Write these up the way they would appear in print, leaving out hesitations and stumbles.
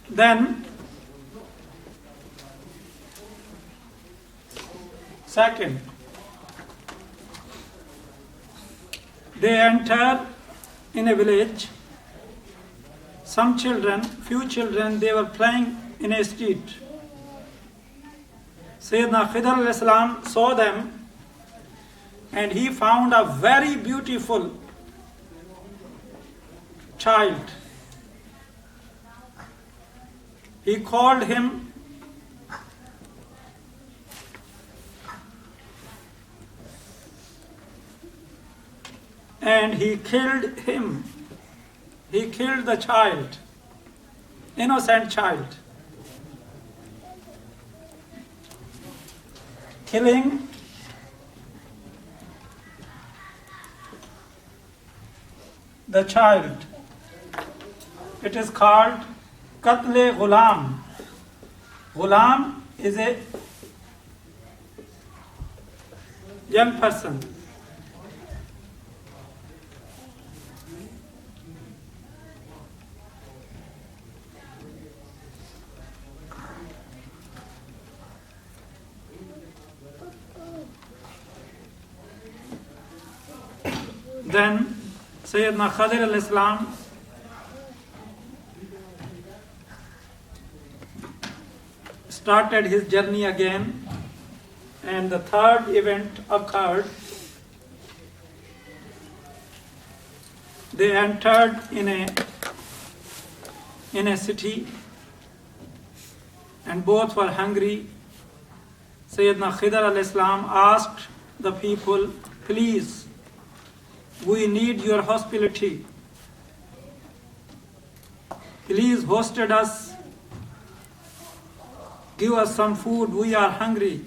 Then, second, they enter in a village. Some children, few children, they were playing in a street. Sayedina Khidr alayhi salam saw them and he found a very beautiful child. He called him and he killed him. He killed the child, innocent child. Killing the child, it is called Qatl Ghulam. Ghulam is a young person. Then Sayedina Khadhr alayhi salam started his journey again, and the third event occurred. They entered in a city and both were hungry. Sayyidina Khidr alayhi salam asked the people, please, we need your hospitality. Please hosted us. Give us some food. We are hungry.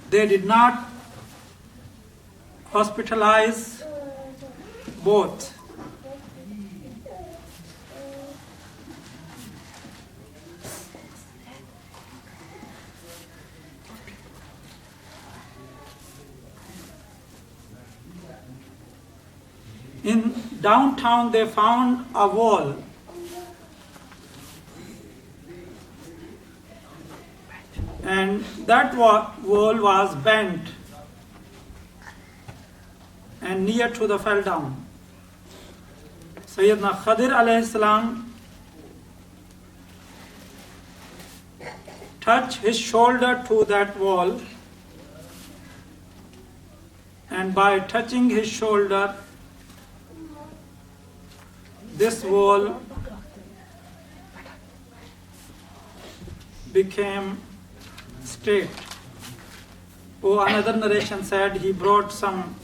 They did not hospitalize both. In downtown, they found a wall. And that wall was bent and near to the fell down. Sayyidina Khadr alayhi salam touched his shoulder to that wall, and by touching his shoulder, this wall became straight. Oh, another narration said he brought some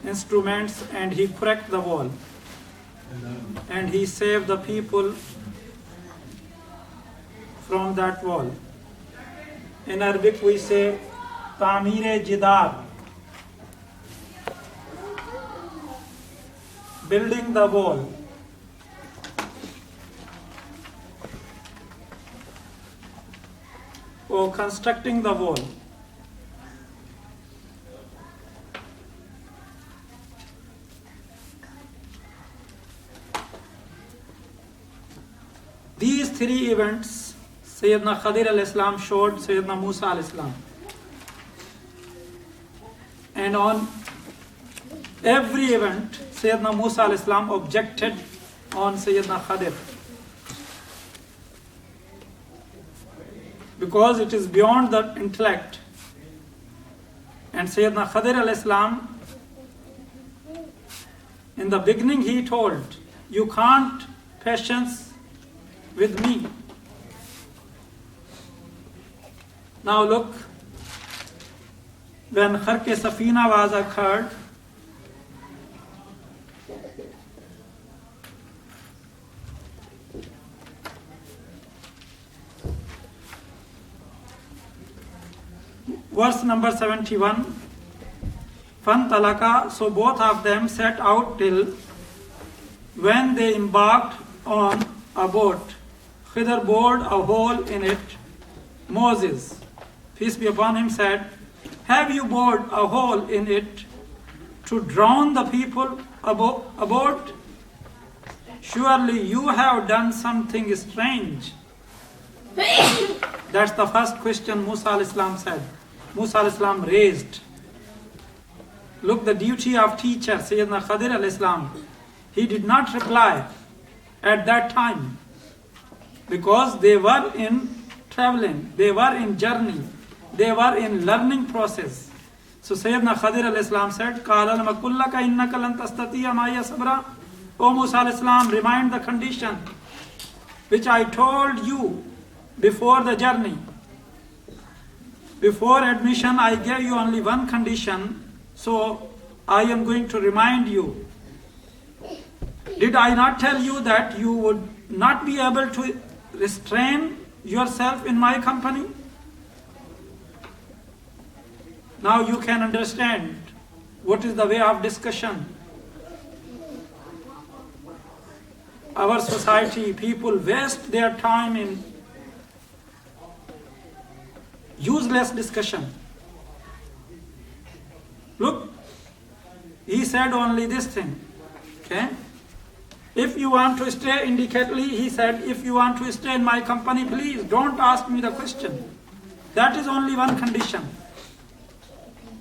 instruments and he cracked the wall. And he saved the people from that wall. In Arabic we say, Ta'mir Jidar, building the wall. Or constructing the wall. These three events, Sayyidina Khadr alayhi salam showed Sayyidina Musa alayhi salam. And on every event, Sayyidina Musa alayhi salam objected on Sayyidina Khadr, because it is beyond the intellect. And Sayyidina Khadr alayhi salam, in the beginning he told, you can't patience with me. Now look, when Kharq Safina was occurred, verse number 71, Fantalaka, so both of them set out till when they embarked on a boat. Khidr bored a hole in it. Moses, peace be upon him, said, have you bored a hole in it? to drown the people aboard? Surely you have done something strange. That's the first question Musa al-Islam said. Musa al-Islam raised. Look, the duty of teacher, Sayedina Khadhr al-Islam. He did not reply at that time because they were in traveling, they were in journey, they were in learning process. So Sayyidina Khadhr al-Islam said, قَالَ لَمَا كُلَّكَ إِنَّكَ لَن تَسْتَطِيعَ مَعِيَ صَبْرًا. O Musa al-Islam, remind the condition which I told you before the journey. Before admission, I gave you only one condition, so I am going to remind you. Did I not tell you that you would not be able to restrain yourself in my company? Now you can understand what is the way of discussion. Our society, people waste their time in useless discussion. Look, he said only this thing. Okay? If you want to stay indicatedly, he said, if you want to stay in my company, please don't ask me the question. That is only one condition.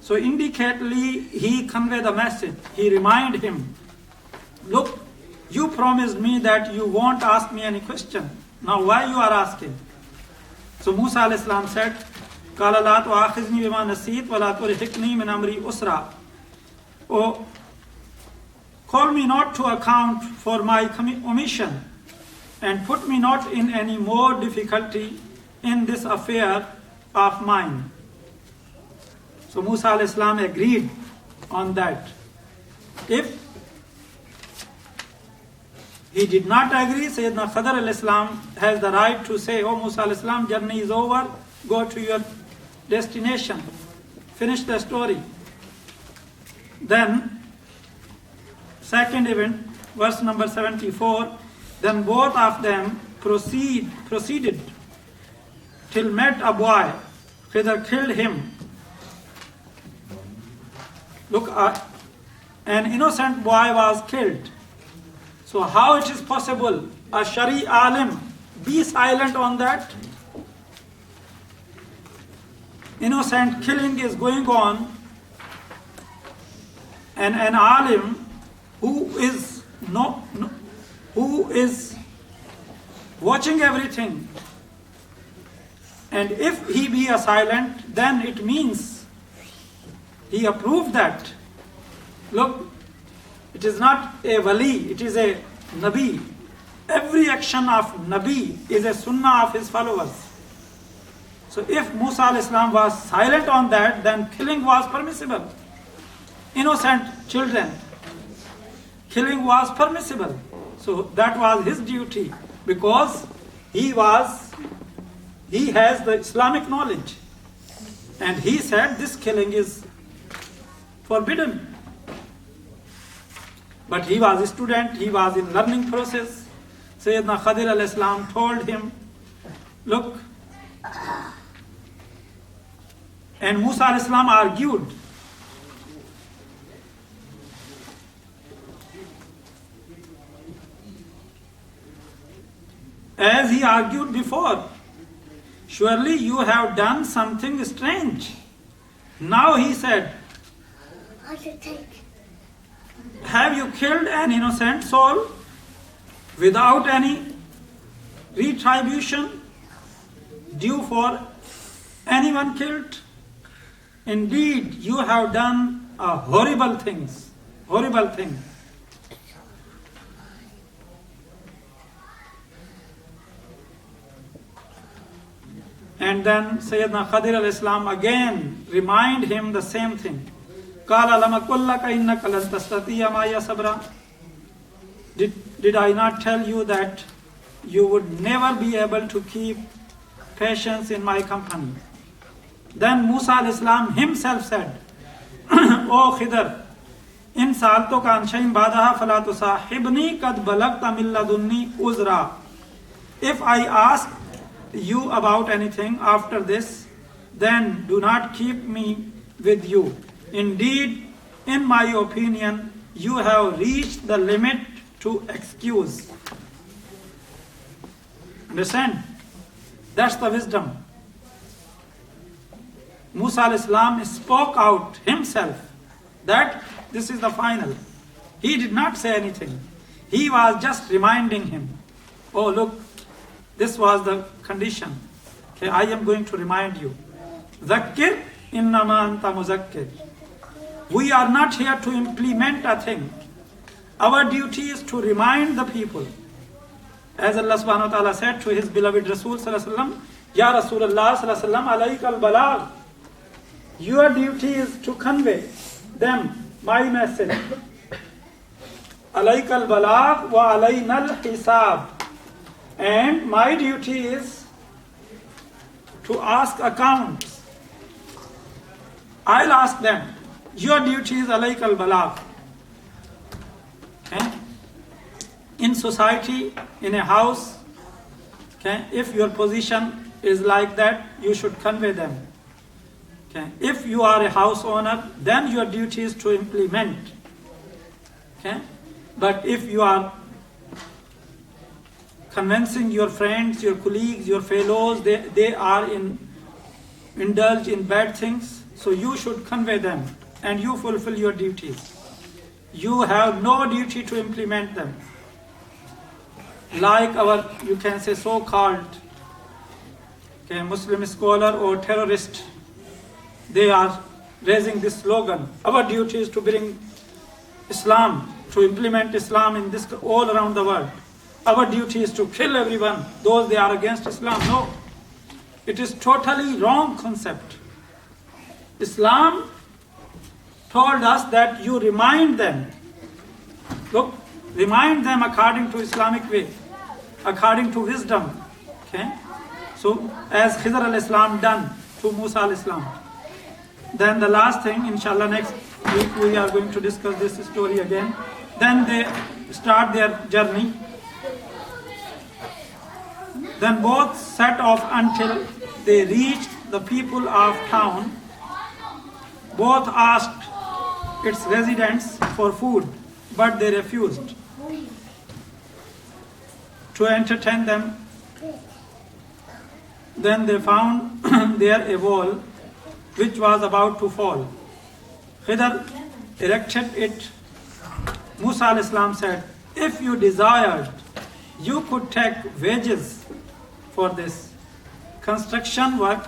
So indicatedly, he conveyed the message. He reminded him, look, you promised me that you won't ask me any question. Now why you are asking? So Musa al-Islam said, قَالَ لَا تُؤَاخِذْنِي بِمَا نَسِيتُ وَلَا تُرْهِقْنِي مِنْ أَمْرِي أُسْرًا. Oh, call me not to account for my omission, and put me not in any more difficulty in this affair of mine. So Musa al-Islam agreed on that. If he did not agree, Sayyidina Khadhr al-Islam has the right to say, oh Musa al-Islam, journey is over, go to your destination, finish the story. Then, second event, verse number 74, then both of them proceeded till met a boy. Khidr killed him. Look, an innocent boy was killed. So how it is possible a Shari alim be silent on that? Innocent killing is going on, and an alim who is watching everything, and if he be a silent, then it means he approved that. Look, it is not a wali, it is a nabi. Every action of nabi is a sunnah of his followers. So if Musa al-Islam was silent on that, then killing was permissible. Innocent children, killing was permissible. So that was his duty, because he has the Islamic knowledge. And he said this killing is forbidden. But he was a student, he was in learning process. Sayyidina Khadhr al-Islam told him, look, and Musa al-Islam argued. As he argued before, surely you have done something strange. Now he said, have you killed an innocent soul without any retribution due for anyone killed? Indeed, you have done a horrible thing. And then Sayyidina Khadhr al-Islam again remind him the same thing. قَالَ لَمَا كُلَّكَ إِنَّكَ لَن تَسْتَطِيعَ مَعِيَ صَبْرًا. Did I not tell you that you would never be able to keep patience in my company? Then Musa al-Islam himself said, O Khidr, in sa'altuka an shay'in ba'daha fala tusahibni qad balagta min ladunni uzra. If I ask you about anything after this, then do not keep me with you. Indeed, in my opinion, you have reached the limit to excuse. Understand? That's the wisdom. Musa alayhi salam spoke out himself that this is the final. He did not say anything. He was just reminding him, oh look, this was the condition. Okay, I am going to remind you. Zakkir innama anta muzakkir. We are not here to implement a thing. Our duty is to remind the people. As Allah subhanahu wa ta'ala said to his beloved Rasul sallallahu alaihi wasallam, Ya Rasulullah sallallahu alaihi wasallam, alayka al-balagh. Your duty is to convey them my message. Alayka al-balagh wa alayna al-hisab. And my duty is to ask accounts. I'll ask them. Your duty is alayka al-balagh. Okay? In society, in a house, okay, if your position is like that, you should convey them. Okay? If you are a house owner, then your duty is to implement. Okay? But if you are convincing your friends, your colleagues, your fellows, they are indulge in bad things, so you should convey them and you fulfill your duties. You have no duty to implement them. Like our, you can say, so-called Muslim scholar or terrorist, they are raising this slogan. Our duty is to bring Islam, to implement Islam in this all around the world. Our duty is to kill everyone, those they are against Islam. No, it is totally wrong concept. Islam told us that you remind them. Look, remind them according to Islamic way, according to wisdom. Okay? So, as Khidr al-Islam done to Musa al-Islam. Then the last thing, inshallah, next week we are going to discuss this story again. Then they start their journey. Then both set off until they reached the people of town. Both asked its residents for food, but they refused to entertain them. Then they found there a wall which was about to fall. Khidr erected it. Musa al-Islam said, if you desired, you could take wages for this construction work.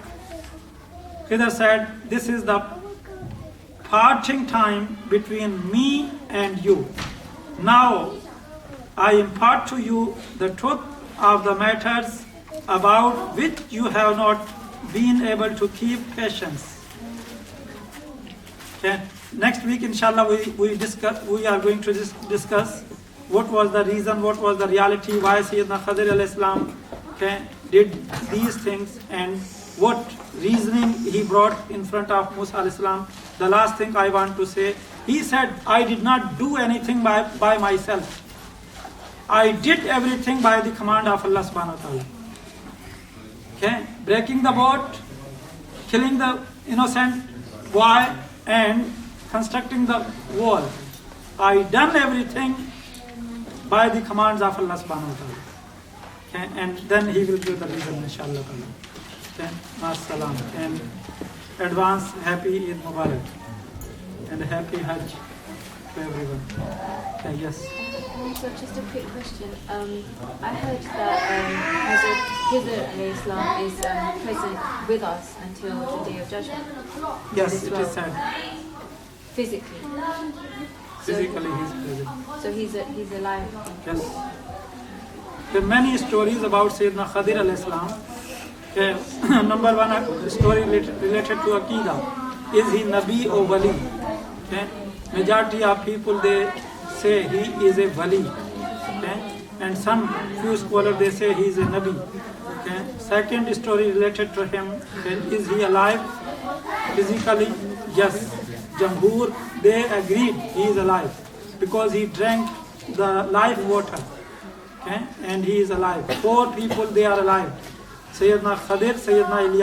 Khidr said, this is the parting time between me and you. Now I impart to you the truth of the matters about which you have not been able to keep patience. Okay. Next week, inshallah, we are going to discuss what was the reason, what was the reality, why Sayedina Khadhr al-Islam did these things, and what reasoning he brought in front of Musa al-Islam. The last thing I want to say, he said, I did not do anything by myself. I did everything by the command of Allah subhanahu wa ta'ala. Okay? Breaking the boat, killing the innocent boy, and constructing the wall. I done everything by the commands of Allah subhanahu wa ta'ala. Okay? And then he will give the reason, inshallah. Okay? Maas-salam. And advance happy Eid Mubarak. And happy Hajj to everyone. Okay, yes. So just a quick question. I heard that Khidr al-Islam is present with us until the Day of Judgment. Yes, it is said. Physically. Physically he is present. So he's alive. Yes. There are many stories about Sayyidina Khadhr al-Islam. Okay. Number one story related to Aqidah. Is he Nabi or Wali? Okay. Majority of people, they say he is a Wali. Okay. And some few scholars, they say he is a Nabi. Okay. Second story related to him. Okay. Is he alive physically? Yes. Jamhur, they agreed he is alive because he drank the life water. Okay. And he is alive. 4 people, they are alive. Sayyidina Khadhr, Sayyidina Ilyas.